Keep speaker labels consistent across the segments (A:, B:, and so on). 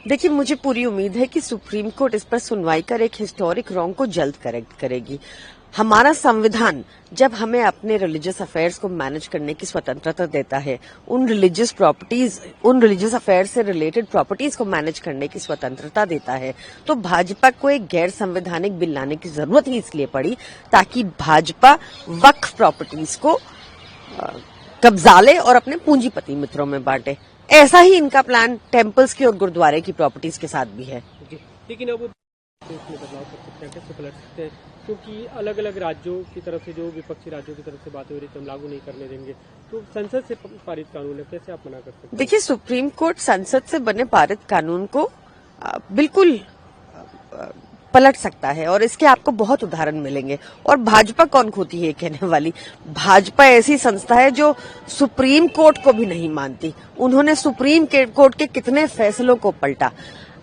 A: देखिए, मुझे पूरी उम्मीद है कि सुप्रीम कोर्ट इस पर सुनवाई कर एक हिस्टोरिक रॉन्ग को जल्द करेक्ट करेगी। हमारा संविधान जब हमें अपने रिलीजियस अफेयर्स को मैनेज करने की स्वतंत्रता देता है, उन रिलीजियस अफेयर्स से रिलेटेड प्रॉपर्टीज को मैनेज करने की स्वतंत्रता देता है, तो भाजपा को एक गैर संवैधानिक बिल लाने की जरूरत ही इसलिए पड़ी ताकि भाजपा वक्फ प्रॉपर्टीज को कब्जा ले और अपने पूंजीपति मित्रों में बांटे। ऐसा ही इनका प्लान टेम्पल्स की और गुरुद्वारे की प्रॉपर्टीज के साथ भी है।
B: लेकिन अब उसमें बदलाव कर सकते हैं, कैसे पलट सकते हैं? क्योंकि अलग अलग राज्यों की तरफ से, जो विपक्षी राज्यों की तरफ से बातें हो रही है, हम लागू नहीं करने देंगे, तो संसद से पारित कानून है, कैसे आप मना कर सकते हैं?
A: देखिए, सुप्रीम कोर्ट संसद से बने पारित कानून को बिल्कुल पलट सकता है और इसके आपको बहुत उदाहरण मिलेंगे। और भाजपा कौन होती है कहने वाली? भाजपा ऐसी संस्था है जो सुप्रीम कोर्ट को भी नहीं मानती। उन्होंने सुप्रीम कोर्ट के कितने फैसलों को पलटा।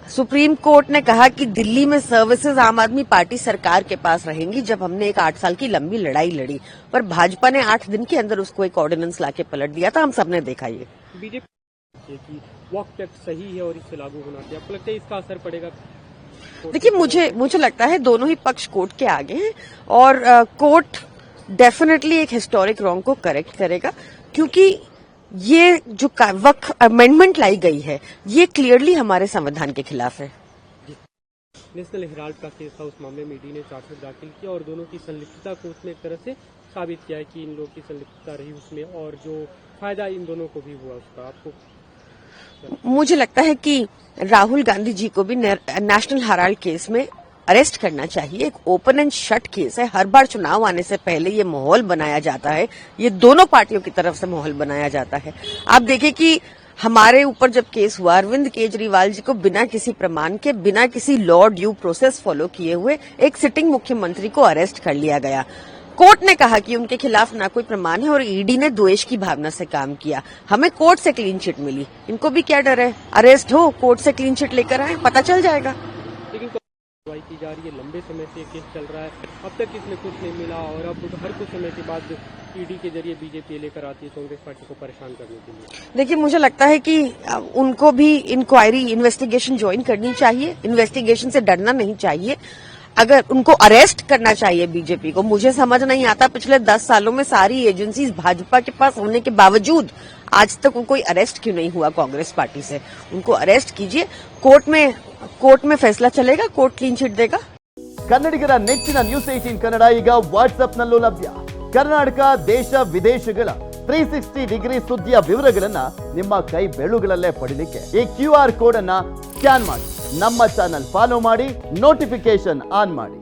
A: सुप्रीम कोर्ट ने कहा कि दिल्ली में सर्विसेज आम आदमी पार्टी सरकार के पास रहेंगी, जब हमने एक 8 साल की लंबी लड़ाई लड़ी, पर भाजपा ने 8 दिन के अंदर उसको एक ऑर्डिनेंस लाके पलट दिया था। हम सबने देखा ये।
B: बीजेपी की वक्फ एक्ट सही है और इससे लागू होना चाहिए, आपको लगता है इसका असर पड़ेगा?
A: देखिए, मुझे लगता है दोनों ही पक्ष कोर्ट के आगे हैं और कोर्ट डेफिनेटली एक हिस्टोरिक रॉन्ग को करेक्ट करेगा, क्योंकि ये जो वक्फ अमेंडमेंट लाई गई है ये क्लियरली हमारे संविधान के खिलाफ है।
B: नेशनल हेराल्ड का केस था, उस मामले में ईडी ने चार्जशीट दाखिल किया और दोनों की संलिप्तता को उसमें एक तरह से साबित किया है कि इन लोगों की संलिप्तता रही उसमें और जो फायदा इन दोनों को भी हुआ उसका। आपको
A: मुझे लगता है कि राहुल गांधी जी को भी नेशनल हेराल्ड केस में अरेस्ट करना चाहिए। एक ओपन एंड शट केस है। हर बार चुनाव आने से पहले ये माहौल बनाया जाता है, ये दोनों पार्टियों की तरफ से माहौल बनाया जाता है। आप देखिए कि हमारे ऊपर जब केस हुआ, अरविंद केजरीवाल जी को बिना किसी प्रमाण के, बिना किसी लॉ ड्यू प्रोसेस फॉलो किए हुए एक सिटिंग मुख्यमंत्री को अरेस्ट कर लिया गया। कोर्ट ने कहा कि उनके खिलाफ ना कोई प्रमाण है और ईडी ने द्वेष की भावना से काम किया। हमें कोर्ट से क्लीन चिट मिली, इनको भी क्या डर है? अरेस्ट हो, कोर्ट से क्लीन चिट लेकर आए, पता चल जाएगा।
B: लेकिन कार्रवाई की जा रही है, लंबे समय से केस चल रहा है, अब तक इसमें कुछ नहीं मिला और अब हर कुछ समय के बाद ईडी के जरिए बीजेपी लेकर आती है कांग्रेस पार्टी को परेशान करने के लिए। देखिए,
A: मुझे लगता है कि उनको भी इंक्वायरी, इन्वेस्टिगेशन ज्वाइन करनी चाहिए। इन्वेस्टिगेशन से डरना नहीं चाहिए। अगर उनको अरेस्ट करना चाहिए बीजेपी को, मुझे समझ नहीं आता पिछले 10 सालों में सारी एजेंसीज भाजपा के पास होने के बावजूद आज तक कोई अरेस्ट क्यों नहीं हुआ कांग्रेस पार्टी से? उनको अरेस्ट कीजिए, कोर्ट में फैसला चलेगा, कोर्ट क्लीन चिट देगा।
C: ಕನ್ನಡಿಗರ ನೆಚ್ಚಿನ ನ್ಯೂಸ್ 18 ಕನ್ನಡ ಈಗ ವಾಟ್ಸ್ಆಪ್ನಲ್ಲೂ ಲಭ್ಯ. ಕರ್ನಾಟಕ ದೇಶ ವಿದೇಶಗಳ 360 ಡಿಗ್ರಿ ಸುದ್ದಿಯ ವಿವರಗಳನ್ನ ನಿಮ್ಮ ಕೈ ಬೆರಳುಗಳಲ್ಲೇ ಪಡಿಲಿಕ್ಕೆ ಈ QR ಕೋಡ್ ಅನ್ನ ಸ್ಕ್ಯಾನ್ ಮಾಡಿ, ನಮ್ಮ ಚಾನೆಲ್ ಫಾಲೋ ಮಾಡಿ, ನೋಟಿಫಿಕೇಶನ್ ಆನ್ ಮಾಡಿ.